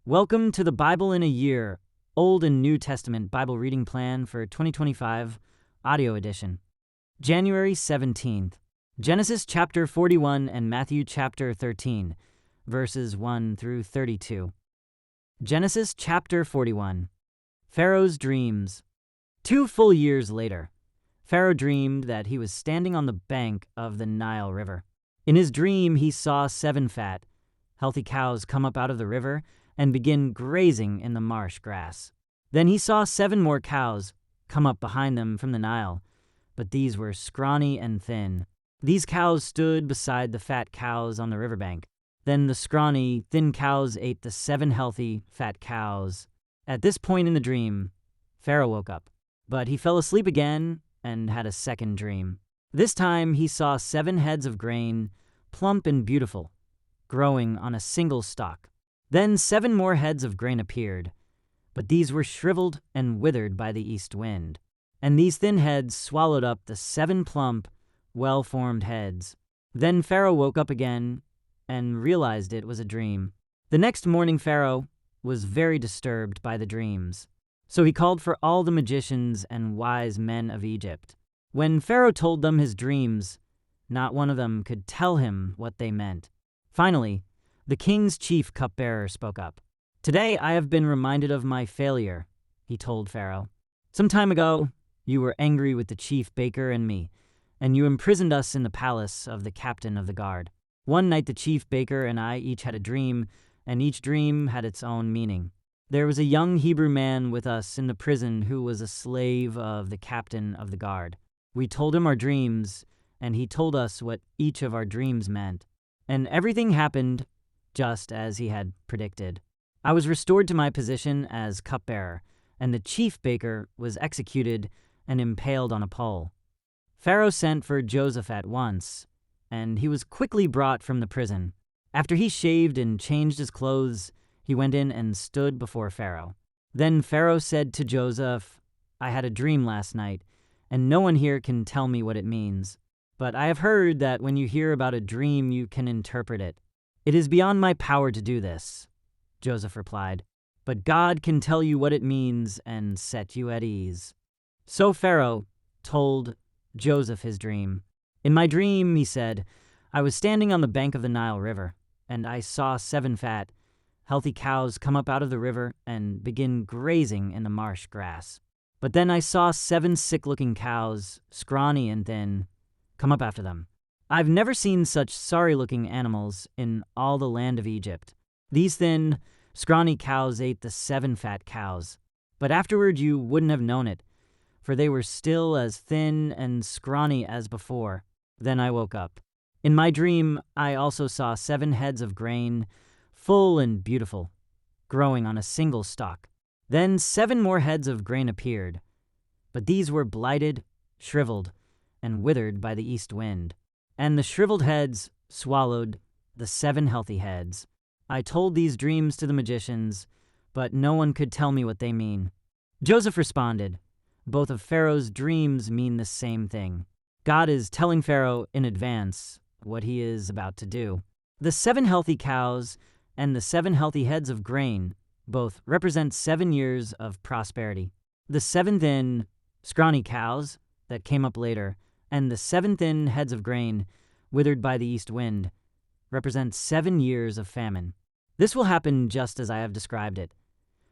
Welcome to the Bible in a Year, Old and New Testament Bible Reading Plan for 2025, Audio Edition. January 17th, Genesis chapter 41 and Matthew chapter 13, verses 1 through 32. Genesis chapter 41. Pharaoh's Dreams. 2 full years later, Pharaoh dreamed that he was standing on the bank of the Nile River. In his dream, he saw 7 fat, healthy cows come up out of the river and begin grazing in the marsh grass. Then he saw 7 more cows come up behind them from the Nile, but these were scrawny and thin. These cows stood beside the fat cows on the riverbank. Then the scrawny, thin cows ate the 7 healthy, fat cows. At this point in the dream, Pharaoh woke up, but he fell asleep again and had a second dream. This time he saw 7 heads of grain, plump and beautiful, growing on a single stalk. Then 7 more heads of grain appeared, but these were shriveled and withered by the east wind. And these thin heads swallowed up the 7 plump, well-formed heads. Then Pharaoh woke up again and realized it was a dream. The next morning Pharaoh was very disturbed by the dreams. So he called for all the magicians and wise men of Egypt. When Pharaoh told them his dreams, not one of them could tell him what they meant. Finally, the king's chief cupbearer spoke up. "Today I have been reminded of my failure," he told Pharaoh. "Some time ago, you were angry with the chief baker and me, and you imprisoned us in the palace of the captain of the guard. One night the chief baker and I each had a dream, and each dream had its own meaning. There was a young Hebrew man with us in the prison who was a slave of the captain of the guard. We told him our dreams, and he told us what each of our dreams meant. And everything happened just as he had predicted. I was restored to my position as cupbearer, and the chief baker was executed and impaled on a pole. Pharaoh sent for Joseph at once, and he was quickly brought from the prison. After he shaved and changed his clothes, he went in and stood before Pharaoh. Then Pharaoh said to Joseph, 'I had a dream last night, and no one here can tell me what it means. But I have heard that when you hear about a dream, you can interpret it. It is beyond my power to do this,' Joseph replied. 'But God can tell you what it means and set you at ease.' So Pharaoh told Joseph his dream. 'In my dream,' he said, 'I was standing on the bank of the Nile River, and I saw 7 fat, healthy cows come up out of the river and begin grazing in the marsh grass. But then I saw 7 sick-looking cows, scrawny and thin, come up after them. I've never seen such sorry-looking animals in all the land of Egypt. These thin, scrawny cows ate the 7 fat cows. But afterward you wouldn't have known it, for they were still as thin and scrawny as before. Then I woke up. In my dream, I also saw 7 heads of grain, full and beautiful, growing on a single stalk. Then 7 more heads of grain appeared, but these were blighted, shriveled, and withered by the east wind. And the shriveled heads swallowed the 7 healthy heads. I told these dreams to the magicians, but no one could tell me what they mean." Joseph responded, "Both of Pharaoh's dreams mean the same thing. God is telling Pharaoh in advance what he is about to do. The 7 healthy cows and the 7 healthy heads of grain both represent 7 years of prosperity. The 7 thin, scrawny cows that came up later and the 7 thin heads of grain, withered by the east wind, represent 7 years of famine. This will happen just as I have described it,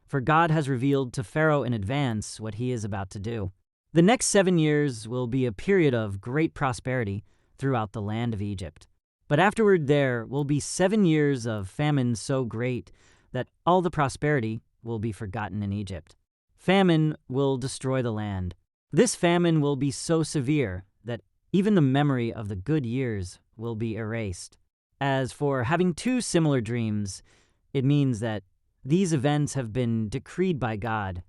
for God has revealed to Pharaoh in advance what he is about to do. The next 7 years will be a period of great prosperity throughout the land of Egypt. But afterward there will be 7 years of famine so great that all the prosperity will be forgotten in Egypt. Famine will destroy the land. This famine will be so severe that even the memory of the good years will be erased. As for having 2 similar dreams, it means that these events have been decreed by God,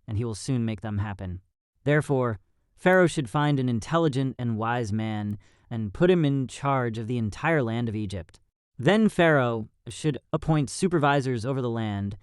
and he will soon make them happen. Therefore, Pharaoh should find an intelligent and wise man and put him in charge of the entire land of Egypt. Then Pharaoh should appoint supervisors over the land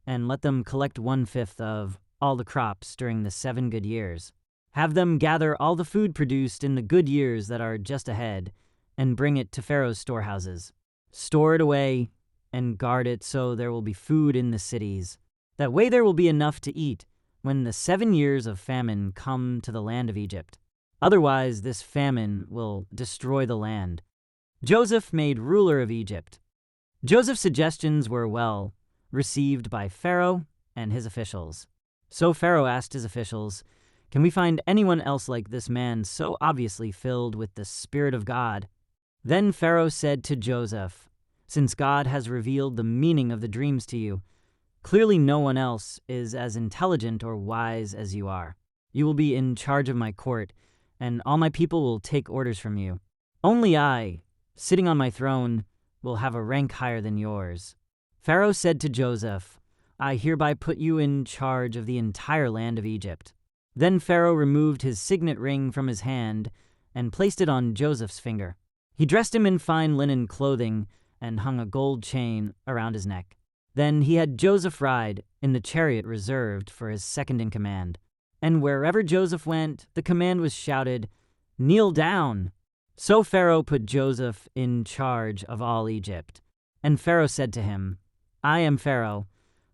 and let them collect 1/5 of all the crops during the 7 good years. Have them gather all the food produced in the good years that are just ahead and bring it to Pharaoh's storehouses. Store it away and guard it so there will be food in the cities. That way there will be enough to eat when the 7 years of famine come to the land of Egypt. Otherwise, this famine will destroy the land. Joseph made ruler of Egypt. Joseph's suggestions were well received by Pharaoh and his officials. So Pharaoh asked his officials, "Can we find anyone else like this man so obviously filled with the Spirit of God?" Then Pharaoh said to Joseph, "Since God has revealed the meaning of the dreams to you, clearly no one else is as intelligent or wise as you are. You will be in charge of my court, and all my people will take orders from you. Only I, sitting on my throne, will have a rank higher than yours." Pharaoh said to Joseph, "I hereby put you in charge of the entire land of Egypt." Then Pharaoh removed his signet ring from his hand and placed it on Joseph's finger. He dressed him in fine linen clothing and hung a gold chain around his neck. Then he had Joseph ride in the chariot reserved for his second-in-command. And wherever Joseph went, the command was shouted, "Kneel down!" So Pharaoh put Joseph in charge of all Egypt. And Pharaoh said to him, "I am Pharaoh,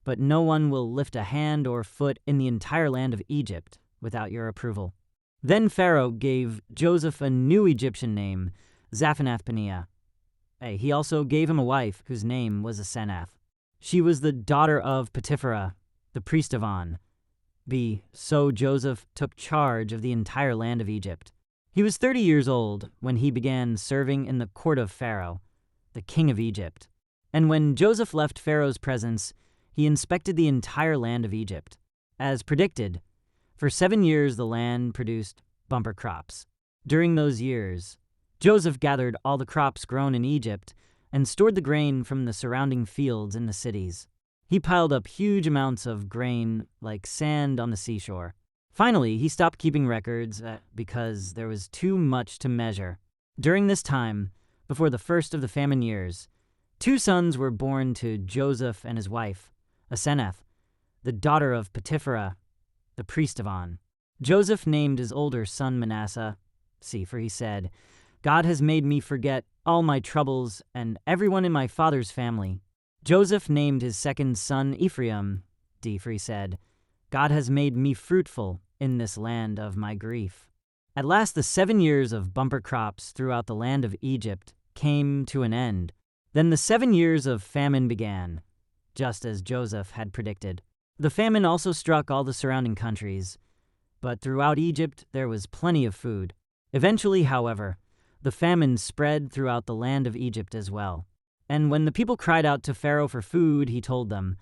but no one will lift a hand or foot in the entire land of Egypt without your approval." Then Pharaoh gave Joseph a new Egyptian name, Zaphenath-Paneah. He also gave him a wife whose name was Asenath. She was the daughter of Potipharah, the priest of On. So Joseph took charge of the entire land of Egypt. He was 30 years old when he began serving in the court of Pharaoh, the king of Egypt. And when Joseph left Pharaoh's presence, he inspected the entire land of Egypt. As predicted, for 7 years the land produced bumper crops. During those years, Joseph gathered all the crops grown in Egypt and stored the grain from the surrounding fields in the cities. He piled up huge amounts of grain like sand on the seashore. Finally, he stopped keeping records because there was too much to measure. During this time, before the first of the famine years, 2 sons were born to Joseph and his wife, Asenath, the daughter of Potipharah, the priest of On. Joseph named his older son Manasseh, for he said, "God has made me forget all my troubles and everyone in my father's family." Joseph named his second son Ephraim, for he said, "God has made me fruitful in this land of my grief." At last the 7 years of bumper crops throughout the land of Egypt came to an end. Then the 7 years of famine began, just as Joseph had predicted. The famine also struck all the surrounding countries, but throughout Egypt there was plenty of food. Eventually, however, the famine spread throughout the land of Egypt as well. And when the people cried out to Pharaoh for food, he told them,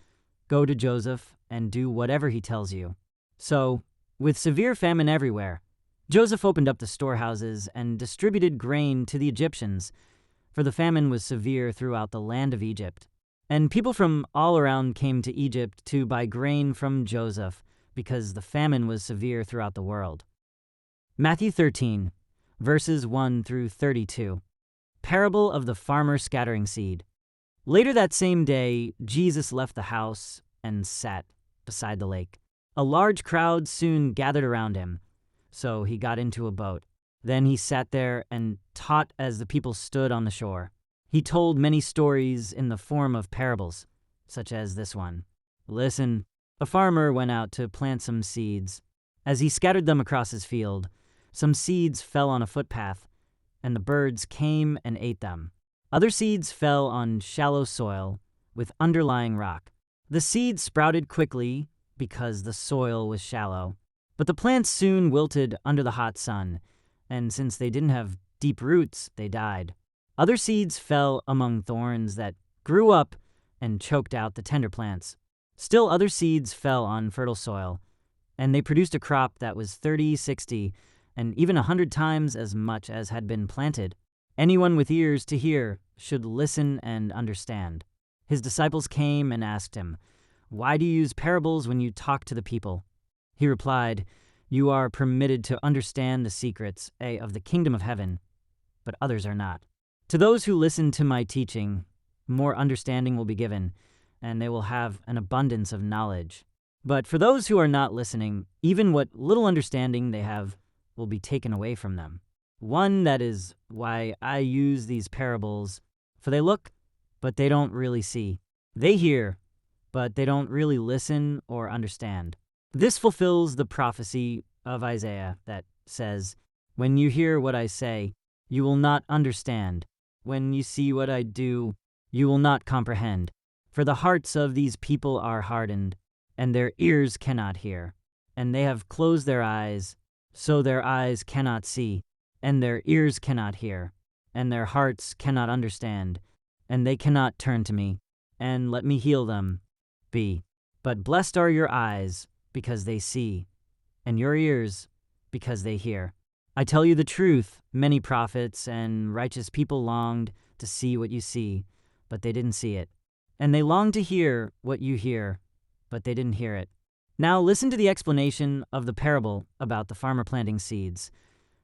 "Go to Joseph and do whatever he tells you." So, with severe famine everywhere, Joseph opened up the storehouses and distributed grain to the Egyptians, for the famine was severe throughout the land of Egypt. And people from all around came to Egypt to buy grain from Joseph, because the famine was severe throughout the world. Matthew 13, verses 1 through 32. Parable of the farmer scattering seed. Later that same day, Jesus left the house and sat beside the lake. A large crowd soon gathered around him, so he got into a boat. Then he sat there and taught as the people stood on the shore. He told many stories in the form of parables, such as this one. "Listen, a farmer went out to plant some seeds. As he scattered them across his field, some seeds fell on a footpath, and the birds came and ate them. Other seeds fell on shallow soil with underlying rock. The seeds sprouted quickly because the soil was shallow, but the plants soon wilted under the hot sun, and since they didn't have deep roots, they died. Other seeds fell among thorns that grew up and choked out the tender plants. Still other seeds fell on fertile soil, and they produced a crop that was 30, 60, and even 100 times as much as had been planted. Anyone with ears to hear should listen and understand." His disciples came and asked him, "Why do you use parables when you talk to the people?" He replied, "You are permitted to understand the secrets, of the kingdom of heaven, but others are not. To those who listen to my teaching, more understanding will be given, and they will have an abundance of knowledge. But for those who are not listening, even what little understanding they have will be taken away from them. That is why I use these parables, for they look, but they don't really see. They hear, but they don't really listen or understand. This fulfills the prophecy of Isaiah that says, "When you hear what I say, you will not understand. When you see what I do, you will not comprehend. For the hearts of these people are hardened, and their ears cannot hear. And they have closed their eyes, so their eyes cannot see, and their ears cannot hear, and their hearts cannot understand, and they cannot turn to me, and let me heal them." But blessed are your eyes, because they see, and your ears, because they hear. I tell you the truth, many prophets and righteous people longed to see what you see, but they didn't see it. And they longed to hear what you hear, but they didn't hear it. Now listen to the explanation of the parable about the farmer planting seeds.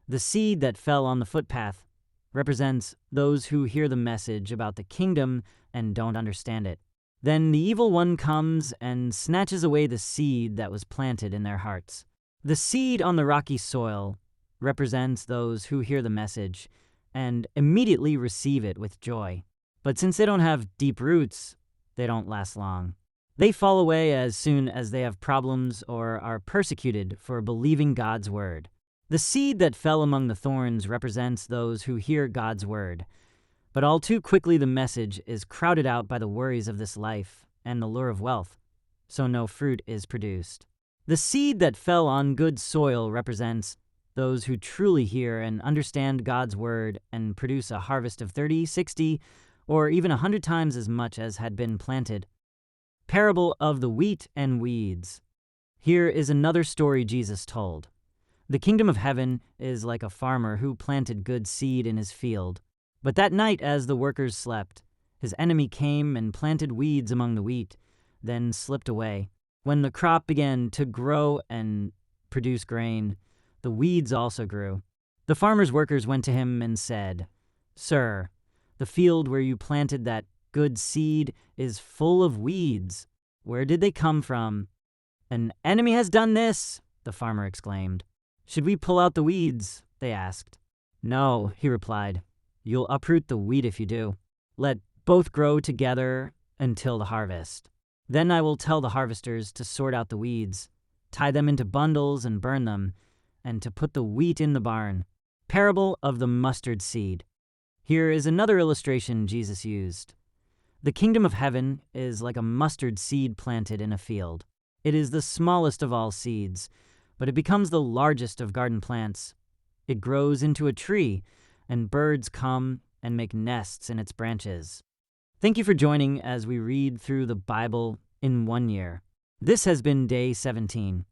The seed that fell on the footpath represents those who hear the message about the kingdom and don't understand it. Then the evil one comes and snatches away the seed that was planted in their hearts. The seed on the rocky soil represents those who hear the message and immediately receive it with joy. But since they don't have deep roots, they don't last long. They fall away as soon as they have problems or are persecuted for believing God's word. The seed that fell among the thorns represents those who hear God's word. But all too quickly the message is crowded out by the worries of this life and the lure of wealth, so no fruit is produced. The seed that fell on good soil represents those who truly hear and understand God's word and produce a harvest of 30, 60, or even 100 times as much as had been planted. Parable of the wheat and weeds. Here is another story Jesus told. The kingdom of heaven is like a farmer who planted good seed in his field. But that night, as the workers slept, his enemy came and planted weeds among the wheat, then slipped away. When the crop began to grow and produce grain, the weeds also grew. The farmer's workers went to him and said, "Sir, the field where you planted that good seed is full of weeds. Where did they come from?" "An enemy has done this," the farmer exclaimed. "Should we pull out the weeds?" they asked. "No," he replied. "You'll uproot the wheat if you do. Let both grow together until the harvest. Then I will tell the harvesters to sort out the weeds, tie them into bundles and burn them, and to put the wheat in the barn." Parable of the mustard seed. Here is another illustration Jesus used. The kingdom of heaven is like a mustard seed planted in a field. It is the smallest of all seeds, but it becomes the largest of garden plants. It grows into a tree, and birds come and make nests in its branches. Thank you for joining as we read through the Bible in 1 year. This has been Day 17.